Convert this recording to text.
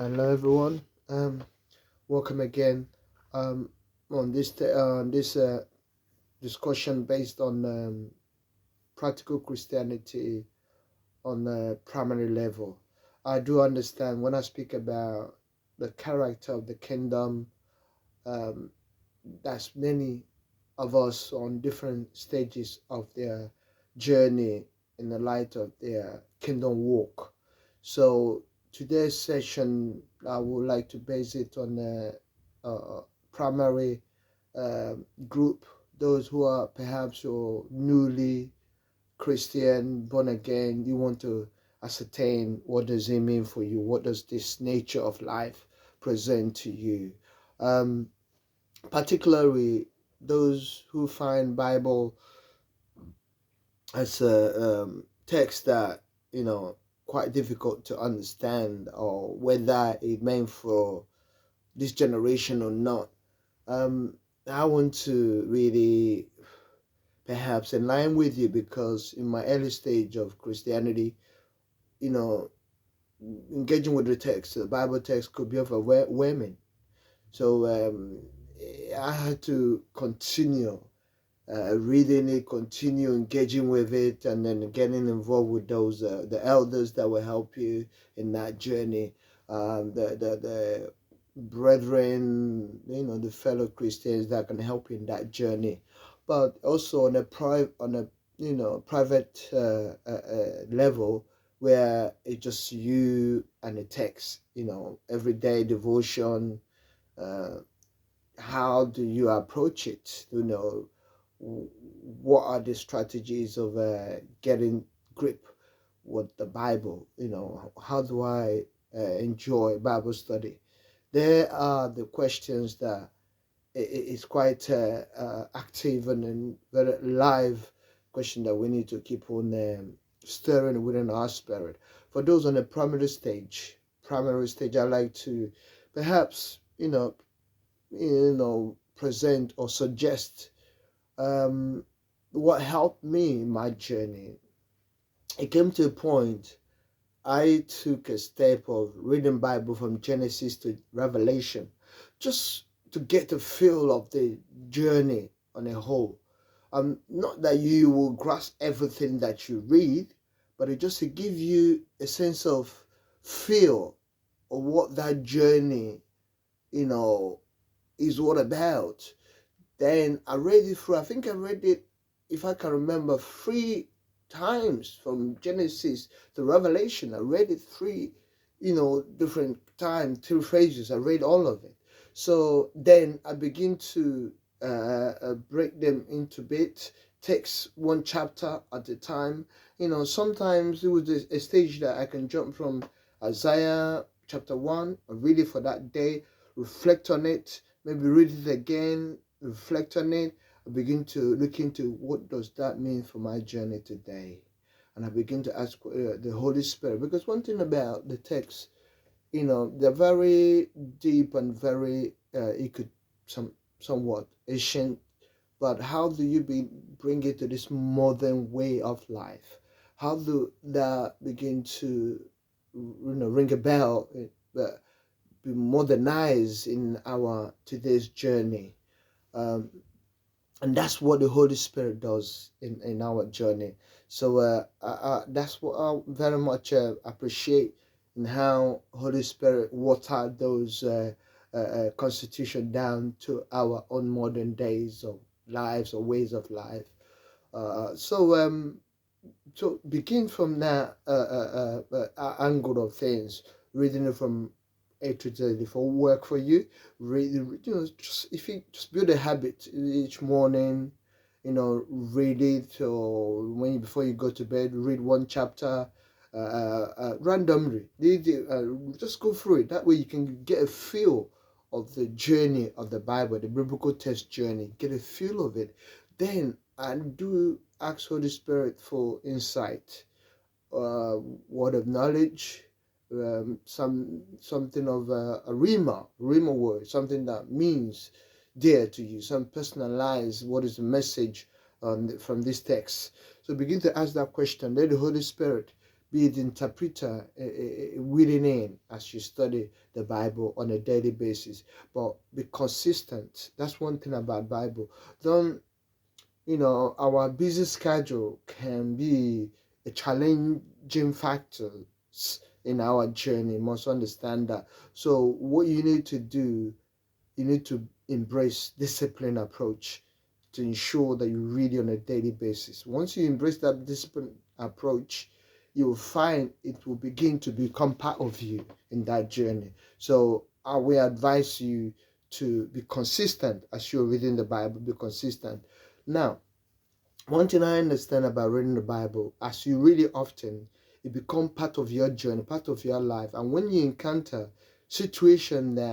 Hello everyone. Welcome again. Um, on this discussion based on practical Christianity on a primary level. I do understand when I speak about the character of the kingdom. Um, that's many of us on different stages of their journey in the light of their kingdom walk. So today's session, I would like to base it on a primary uh, group, those who are perhaps your newly Christian, born again. You want to ascertain what does it mean for you? What does this nature of life present to you? Um, Particularly those who find Bible as a text that quite difficult to understand, or whether it meant for this generation or not. um I want to really perhaps align with you, because in my early stage of Christianity, you know engaging with the text, the Bible text, could be overwhelming. So I had to continue reading it, continue engaging with it, and then getting involved with those the elders that will help you in that journey, the brethren, the fellow Christians that can help you in that journey. But also on a private level, where it's just you and the text, everyday devotion. Uh, how do you approach it? What are the strategies of getting grip with the Bible? How do I enjoy Bible study? There are the questions that is quite active and very live question that we need to keep on stirring within our spirit. For those on the primary stage, I like to perhaps present or suggest what helped me in my journey. It came to a point I took a step of reading Bible from Genesis to Revelation, just to get a feel of the journey on a whole. Not that you will grasp everything that you read, but it just to give you a sense of feel of what that journey, you know, is all about. Then I read it through. I think I read it, if I can remember, 3 times from Genesis to Revelation. I read it different times, 3 phases. I read all of it. So then I begin to break them into bits, takes one chapter at a time. Sometimes it was a stage that I can jump from Isaiah chapter 1, or read it for that day, reflect on it, maybe read it again, reflect on it. I begin to look into what does that mean for my journey today, and I begin to ask the Holy Spirit, because one thing about the text, they're very deep and very it could somewhat ancient, but how do you bring it to this modern way of life? How do that begin to ring a bell, be modernized in our today's journey? Um, and that's what the Holy Spirit does in our journey. So that's what I very much appreciate, in how Holy Spirit watered those constitution down to our own modern days of lives or ways of life. So begin from that angle of things, reading it from A to Z. If it work for you, read. Just if you just build a habit each morning, read it, or before you go to bed, read one chapter randomly. Just go through it. That way you can get a feel of the journey of the Bible, the biblical text journey. Get a feel of it. Then I do ask Holy Spirit for insight, word of knowledge, something of a rima word, something that means dear to you, some personalized. What is the message from this text? So begin to ask that question. Let the Holy Spirit be the interpreter within in as you study the Bible on a daily basis. But be consistent. That's one thing about Bible. Don't, our busy schedule can be a challenging factor in our journey. You must understand that. So what you need to do, you need to embrace discipline approach to ensure that you read on a daily basis. Once you embrace that discipline approach, you will find it will begin to become part of you in that journey. So I will advise you to be consistent as you're reading the Bible. Be consistent. Now, one thing I understand about reading the Bible, as you read it often, it becomes part of your journey, part of your life. And when you encounter situation that